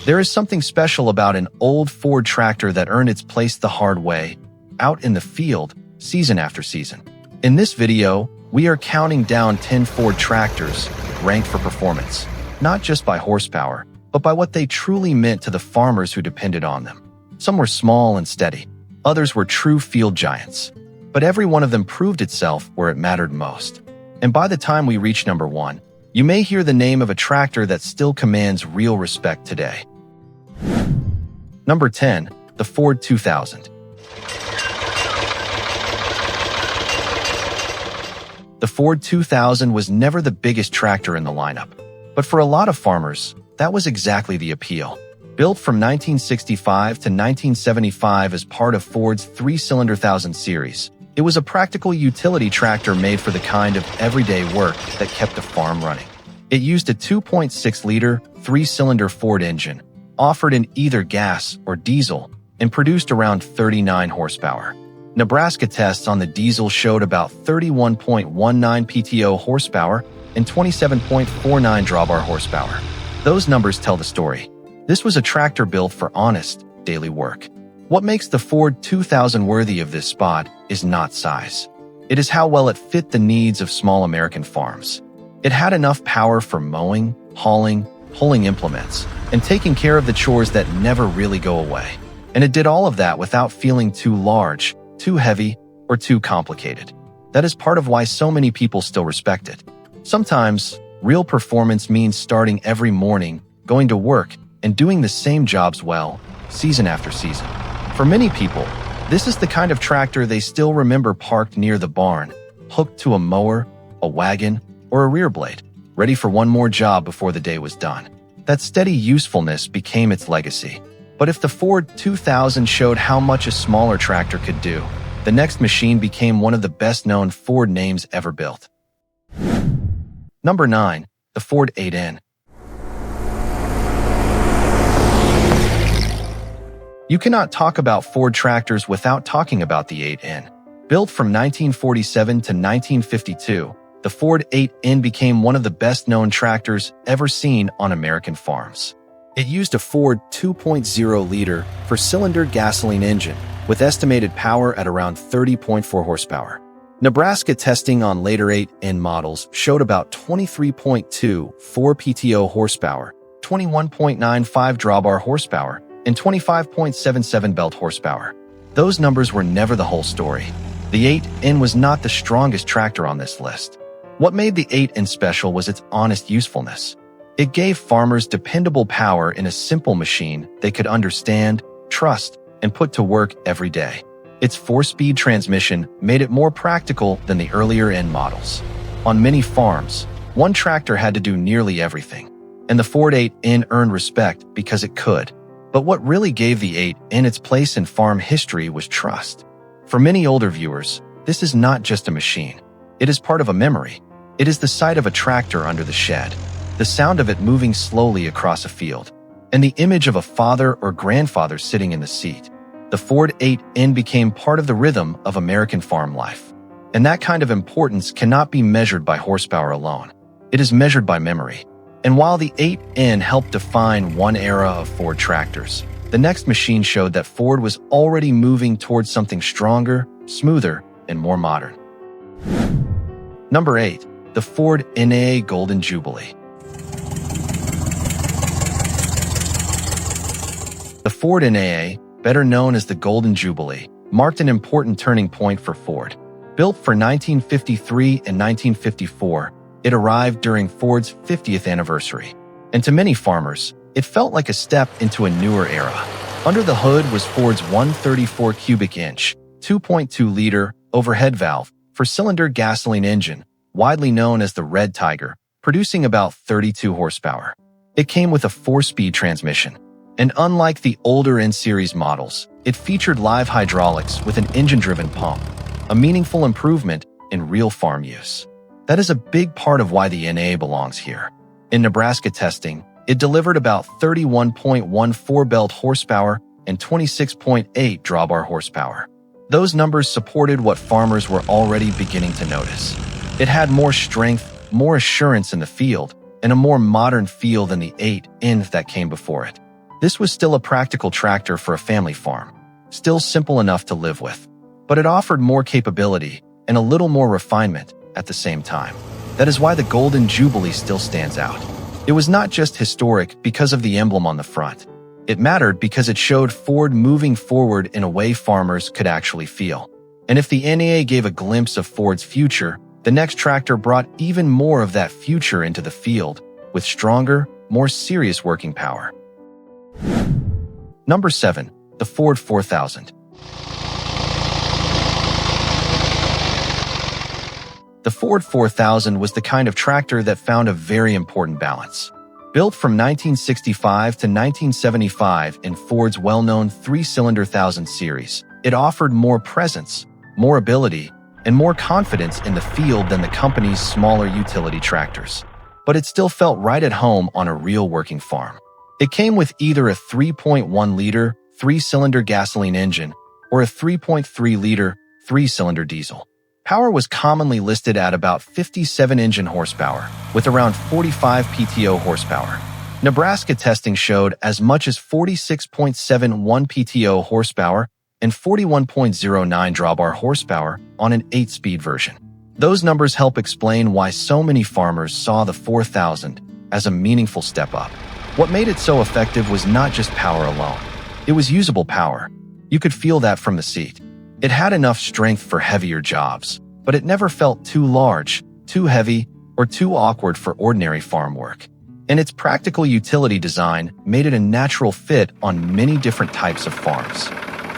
There is something special about an old Ford tractor that earned its place the hard way, out in the field, season after season. In this video, we are counting down 10 Ford tractors ranked for performance, not just by horsepower, but by what they truly meant to the farmers who depended on them. Some were small and steady, others were true field giants, but every one of them proved itself where it mattered most. And by the time we reach number 1, you may hear the name of a tractor that still commands real respect today. Number 10, the Ford 2000. The Ford 2000 was never the biggest tractor in the lineup, but for a lot of farmers, that was exactly the appeal. Built from 1965 to 1975 as part of Ford's 3-cylinder 1000 series, it was a practical utility tractor made for the kind of everyday work that kept the farm running. It used a 2.6-liter, 3-cylinder Ford engine, offered in either gas or diesel, and produced around 39 horsepower. Nebraska tests on the diesel showed about 31.19 PTO horsepower and 27.49 drawbar horsepower. Those numbers tell the story. This was a tractor built for honest, daily work. What makes the Ford 2000 worthy of this spot is not size. It is how well it fit the needs of small American farms. It had enough power for mowing, hauling, pulling implements, and taking care of the chores that never really go away. And it did all of that without feeling too large, too heavy, or too complicated. That is part of why so many people still respect it. Sometimes, real performance means starting every morning, going to work, and doing the same jobs well, season after season. For many people, this is the kind of tractor they still remember parked near the barn, hooked to a mower, a wagon, or a rear blade, ready for one more job before the day was done. That steady usefulness became its legacy. But if the Ford 2000 showed how much a smaller tractor could do, the next machine became one of the best-known Ford names ever built. Number 9, the Ford 8N. You cannot talk about Ford tractors without talking about the 8N. Built from 1947 to 1952, the Ford 8N became one of the best-known tractors ever seen on American farms. It used a Ford 2.0-liter four-cylinder gasoline engine with estimated power at around 30.4 horsepower. Nebraska testing on later 8N models showed about 23.24 PTO horsepower, 21.95 drawbar horsepower, and 25.77 belt horsepower. Those numbers were never the whole story. The 8N was not the strongest tractor on this list. What made the 8N special was its honest usefulness. It gave farmers dependable power in a simple machine they could understand, trust, and put to work every day. Its 4-speed transmission made it more practical than the earlier N models. On many farms, one tractor had to do nearly everything, and the Ford 8N earned respect because it could. But what really gave the 8N its place in farm history was trust. For many older viewers, this is not just a machine. It is part of a memory. It is the sight of a tractor under the shed, the sound of it moving slowly across a field, and the image of a father or grandfather sitting in the seat. The Ford 8N became part of the rhythm of American farm life. And that kind of importance cannot be measured by horsepower alone. It is measured by memory. And while the 8N helped define one era of Ford tractors, the next machine showed that Ford was already moving towards something stronger, smoother, and more modern. Number 8, the Ford NAA Golden Jubilee. The Ford NAA, better known as the Golden Jubilee, marked an important turning point for Ford. Built for 1953 and 1954, it arrived during Ford's 50th anniversary. And to many farmers, it felt like a step into a newer era. Under the hood was Ford's 134 cubic inch, 2.2-liter overhead valve four-cylinder gasoline engine, widely known as the Red Tiger, producing about 32 horsepower. It came with a 4-speed transmission. And unlike the older N-Series models, it featured live hydraulics with an engine-driven pump, a meaningful improvement in real farm use. That is a big part of why the NAA belongs here. In Nebraska testing, it delivered about 31.14 belt horsepower and 26.8 drawbar horsepower. Those numbers supported what farmers were already beginning to notice. It had more strength, more assurance in the field, and a more modern feel than the 8N that came before it. This was still a practical tractor for a family farm, still simple enough to live with, but it offered more capability and a little more refinement at the same time. That is why the Golden Jubilee still stands out. It was not just historic because of the emblem on the front. It mattered because it showed Ford moving forward in a way farmers could actually feel. And if the NAA gave a glimpse of Ford's future, the next tractor brought even more of that future into the field, with stronger, more serious working power. Number 7. The Ford 4000. The Ford 4000 was the kind of tractor that found a very important balance. Built from 1965 to 1975 in Ford's well-known 3-cylinder 1000 series, it offered more presence, more ability, and more confidence in the field than the company's smaller utility tractors. But it still felt right at home on a real working farm. It came with either a 3.1-liter 3-cylinder gasoline engine or a 3.3-liter 3-cylinder diesel. Power was commonly listed at about 57 engine horsepower, with around 45 PTO horsepower. Nebraska testing showed as much as 46.71 PTO horsepower and 41.09 drawbar horsepower on an 8-speed version. Those numbers help explain why so many farmers saw the 4000 as a meaningful step up. What made it so effective was not just power alone. It was usable power. You could feel that from the seat. It had enough strength for heavier jobs, but it never felt too large, too heavy, or too awkward for ordinary farm work. And its practical utility design made it a natural fit on many different types of farms.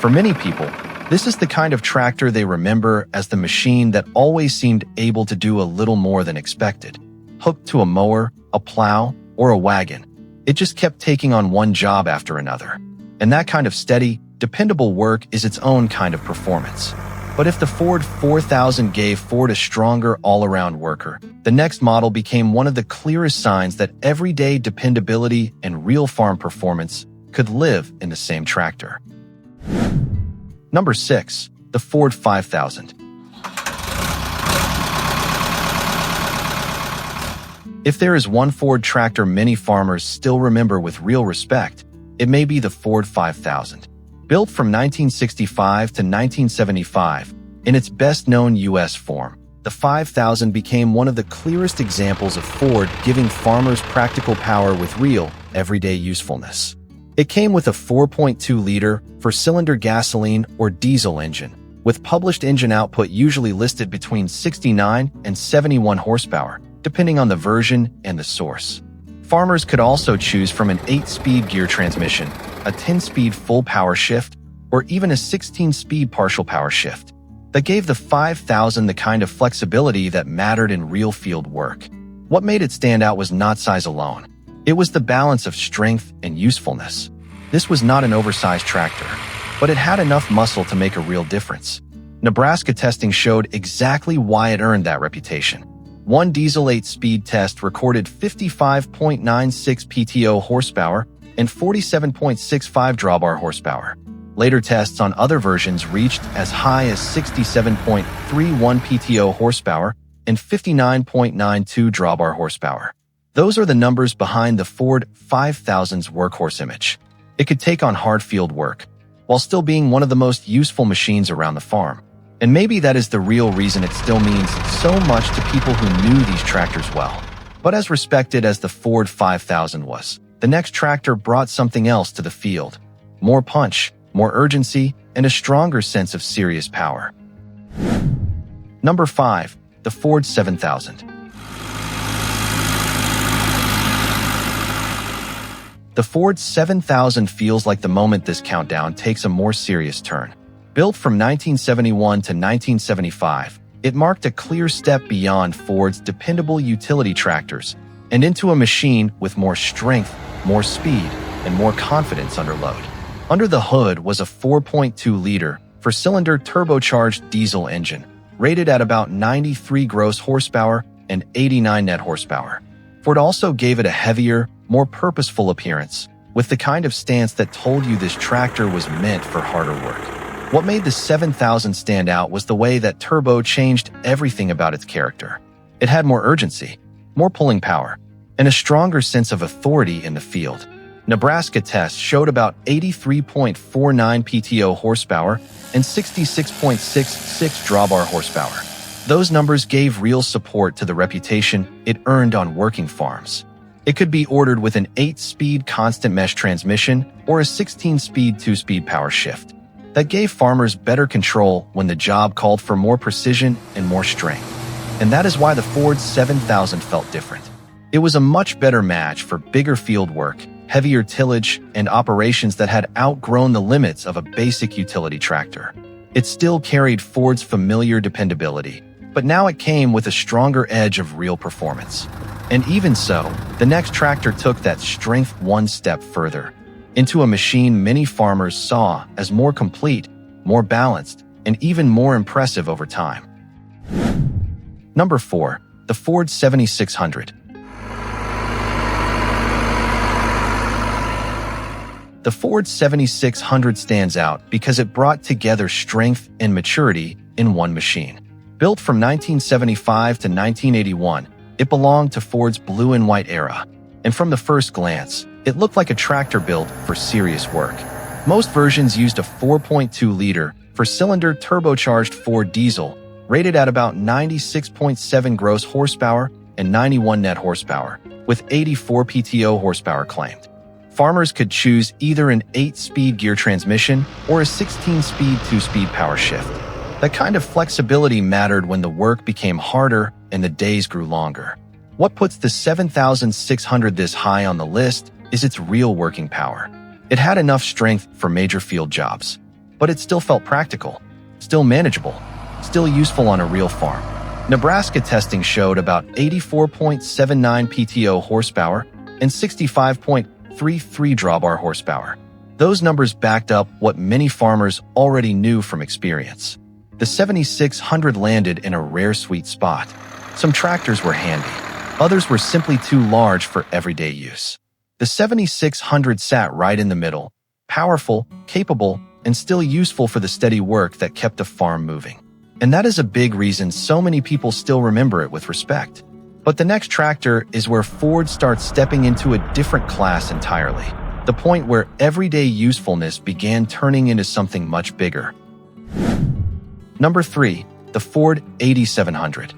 For many people, this is the kind of tractor they remember as the machine that always seemed able to do a little more than expected. Hooked to a mower, a plow, or a wagon, it just kept taking on one job after another. And that kind of steady, dependable work is its own kind of performance. But if the Ford 4000 gave Ford a stronger all-around worker, the next model became one of the clearest signs that everyday dependability and real farm performance could live in the same tractor. Number 6. The Ford 5000. If there is one Ford tractor many farmers still remember with real respect, it may be the Ford 5000. Built from 1965 to 1975, in its best-known U.S. form, the 5000 became one of the clearest examples of Ford giving farmers practical power with real, everyday usefulness. It came with a 4.2-liter four-cylinder gasoline or diesel engine, with published engine output usually listed between 69 and 71 horsepower, depending on the version and the source. Farmers could also choose from an 8-speed gear transmission, a 10-speed full power shift, or even a 16-speed partial power shift. That gave the 5000 the kind of flexibility that mattered in real field work. What made it stand out was not size alone. It was the balance of strength and usefulness. This was not an oversized tractor, but it had enough muscle to make a real difference. Nebraska testing showed exactly why it earned that reputation. One diesel 8-speed test recorded 55.96 PTO horsepower and 47.65 drawbar horsepower. Later tests on other versions reached as high as 67.31 PTO horsepower and 59.92 drawbar horsepower. Those are the numbers behind the Ford 5000's workhorse image. It could take on hard field work, while still being one of the most useful machines around the farm. And maybe that is the real reason it still means so much to people who knew these tractors well. But as respected as the Ford 5000 was, the next tractor brought something else to the field. More punch, more urgency, and a stronger sense of serious power. Number 5. The Ford 7000. The Ford 7000 feels like the moment this countdown takes a more serious turn. Built from 1971 to 1975, it marked a clear step beyond Ford's dependable utility tractors and into a machine with more strength, more speed, and more confidence under load. Under the hood was a 4.2-liter four-cylinder turbocharged diesel engine, rated at about 93 gross horsepower and 89 net horsepower. Ford also gave it a heavier, more purposeful appearance, with the kind of stance that told you this tractor was meant for harder work. What made the 7000 stand out was the way that turbo changed everything about its character. It had more urgency, more pulling power, and a stronger sense of authority in the field. Nebraska tests showed about 83.49 PTO horsepower and 66.66 drawbar horsepower. Those numbers gave real support to the reputation it earned on working farms. It could be ordered with an 8-speed constant mesh transmission or a 16-speed 2-speed power shift. That gave farmers better control when the job called for more precision and more strength. And that is why the Ford 7000 felt different. It was a much better match for bigger field work, heavier tillage, and operations that had outgrown the limits of a basic utility tractor. It still carried Ford's familiar dependability, but now it came with a stronger edge of real performance. And even so, the next tractor took that strength one step further, into a machine many farmers saw as more complete, more balanced, and even more impressive over time. Number 4. The Ford 7600. The Ford 7600 stands out because it brought together strength and maturity in one machine. Built from 1975 to 1981, it belonged to Ford's blue and white era, and from the first glance, it looked like a tractor built for serious work. Most versions used a 4.2-liter four-cylinder turbocharged Ford diesel, rated at about 96.7 gross horsepower and 91 net horsepower, with 84 PTO horsepower claimed. Farmers could choose either an 8-speed gear transmission or a 16-speed 2-speed power shift. That kind of flexibility mattered when the work became harder and the days grew longer. What puts the 7600 this high on the list is its real working power. It had enough strength for major field jobs, but it still felt practical, still manageable, still useful on a real farm. Nebraska testing showed about 84.79 PTO horsepower and 65.33 drawbar horsepower. Those numbers backed up what many farmers already knew from experience. The 7600 landed in a rare sweet spot. Some tractors were handy. Others were simply too large for everyday use. The 7600 sat right in the middle, powerful, capable, and still useful for the steady work that kept the farm moving. And that is a big reason so many people still remember it with respect. But the next tractor is where Ford starts stepping into a different class entirely. The point where everyday usefulness began turning into something much bigger. Number 3. The Ford 8700.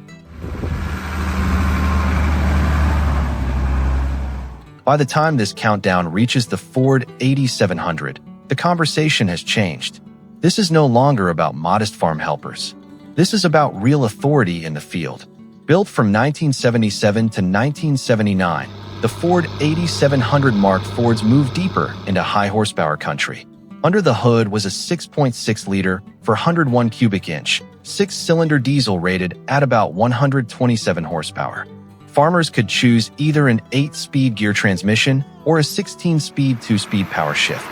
By the time this countdown reaches the Ford 8700, the conversation has changed. This is no longer about modest farm helpers. This is about real authority in the field. Built from 1977 to 1979, the Ford 8700 marked Ford's move deeper into high horsepower country. Under the hood was a 6.6-liter for 101 cubic inch, 6-cylinder diesel rated at about 127 horsepower. Farmers could choose either an 8-speed gear transmission or a 16-speed 2-speed power shift.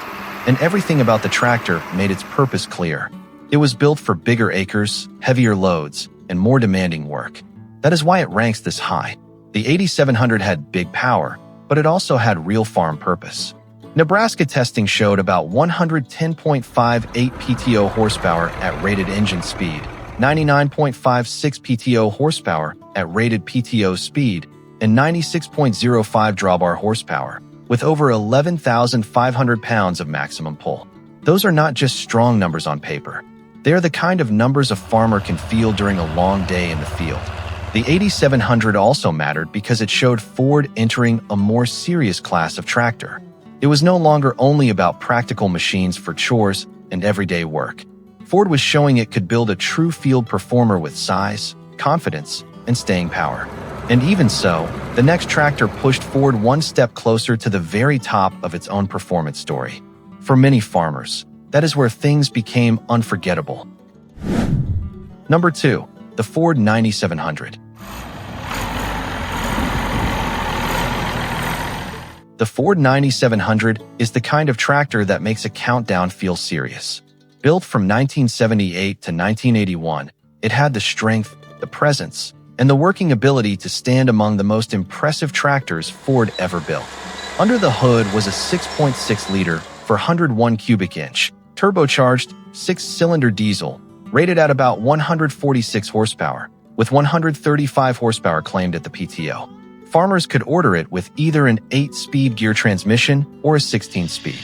And everything about the tractor made its purpose clear. It was built for bigger acres, heavier loads, and more demanding work. That is why it ranks this high. The 8700 had big power, but it also had real farm purpose. Nebraska testing showed about 110.58 PTO horsepower at rated engine speed, 99.56 PTO horsepower at rated PTO speed, and 96.05 drawbar horsepower, with over 11,500 pounds of maximum pull. Those are not just strong numbers on paper. They are the kind of numbers a farmer can feel during a long day in the field. The 8700 also mattered because it showed Ford entering a more serious class of tractor. It was no longer only about practical machines for chores and everyday work. Ford was showing it could build a true field performer with size, confidence, and staying power. And even so, the next tractor pushed Ford one step closer to the very top of its own performance story. For many farmers, that is where things became unforgettable. Number 2. The Ford 9700. The Ford 9700 is the kind of tractor that makes a countdown feel serious. Built from 1978 to 1981, it had the strength, the presence, and the working ability to stand among the most impressive tractors Ford ever built. Under the hood was a 6.6-liter for 101 cubic inch, turbocharged, 6-cylinder diesel, rated at about 146 horsepower, with 135 horsepower claimed at the PTO. Farmers could order it with either an 8-speed gear transmission or a 16-speed.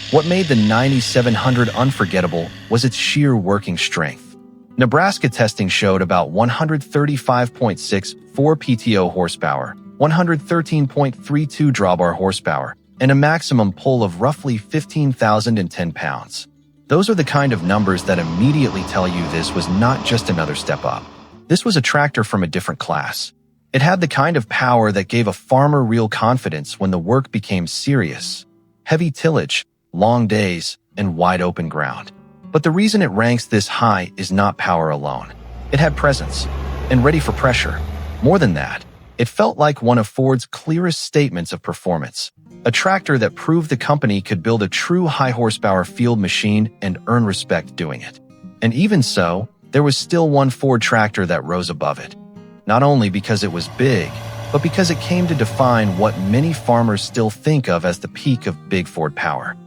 What made the 9700 unforgettable was its sheer working strength. Nebraska testing showed about 135.64 PTO horsepower, 113.32 drawbar horsepower, and a maximum pull of roughly 15,010 pounds. Those are the kind of numbers that immediately tell you this was not just another step up. This was a tractor from a different class. It had the kind of power that gave a farmer real confidence when the work became serious. Heavy tillage, long days, and wide open ground. But the reason it ranks this high is not power alone. It had presence, and ready for pressure. More than that, it felt like one of Ford's clearest statements of performance. A tractor that proved the company could build a true high-horsepower field machine and earn respect doing it. And even so, there was still one Ford tractor that rose above it. Not only because it was big, but because it came to define what many farmers still think of as the peak of big Ford power.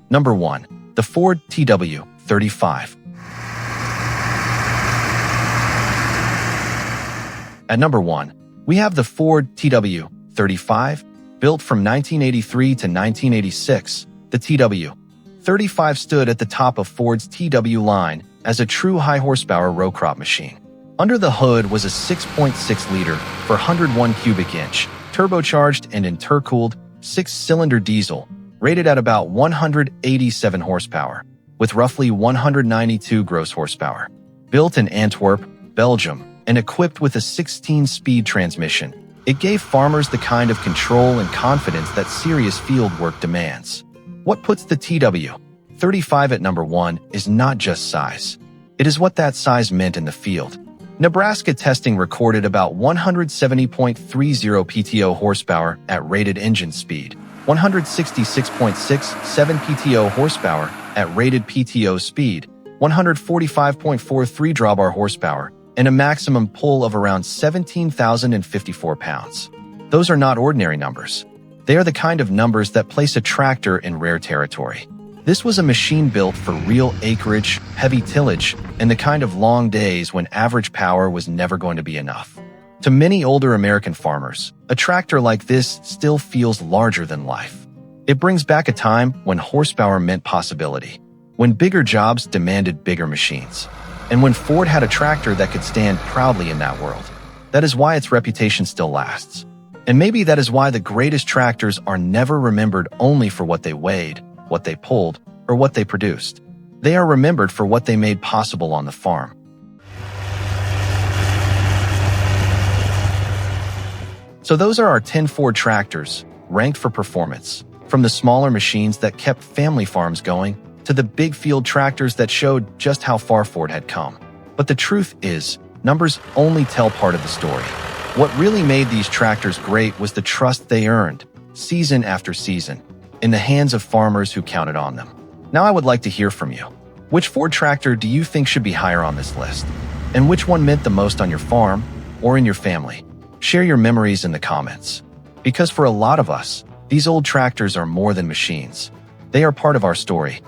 Number 1. The Ford TW35. At number 1, we have the Ford TW35. Built from 1983 to 1986, the TW35 stood at the top of Ford's TW line as a true high-horsepower row crop machine. Under the hood was a 6.6-liter per 101 cubic inch, turbocharged and intercooled 6-cylinder diesel, rated at about 187 horsepower, with roughly 192 gross horsepower. Built in Antwerp, Belgium, and equipped with a 16-speed transmission, it gave farmers the kind of control and confidence that serious field work demands. What puts the TW35 at number 1 is not just size. It is what that size meant in the field. Nebraska testing recorded about 170.30 PTO horsepower at rated engine speed, 166.67 PTO horsepower at rated PTO speed, 145.43 drawbar horsepower, and a maximum pull of around 17,054 pounds. Those are not ordinary numbers. They are the kind of numbers that place a tractor in rare territory. This was a machine built for real acreage, heavy tillage, and the kind of long days when average power was never going to be enough. To many older American farmers, a tractor like this still feels larger than life. It brings back a time when horsepower meant possibility, when bigger jobs demanded bigger machines, and when Ford had a tractor that could stand proudly in that world. That is why its reputation still lasts. And maybe that is why the greatest tractors are never remembered only for what they weighed, what they pulled, or what they produced. They are remembered for what they made possible on the farm. So those are our 10 Ford tractors, ranked for performance, from the smaller machines that kept family farms going, to the big field tractors that showed just how far Ford had come. But the truth is, numbers only tell part of the story. What really made these tractors great was the trust they earned, season after season, in the hands of farmers who counted on them. Now I would like to hear from you. Which Ford tractor do you think should be higher on this list? And which one meant the most on your farm or in your family? Share your memories in the comments. Because for a lot of us, these old tractors are more than machines. They are part of our story.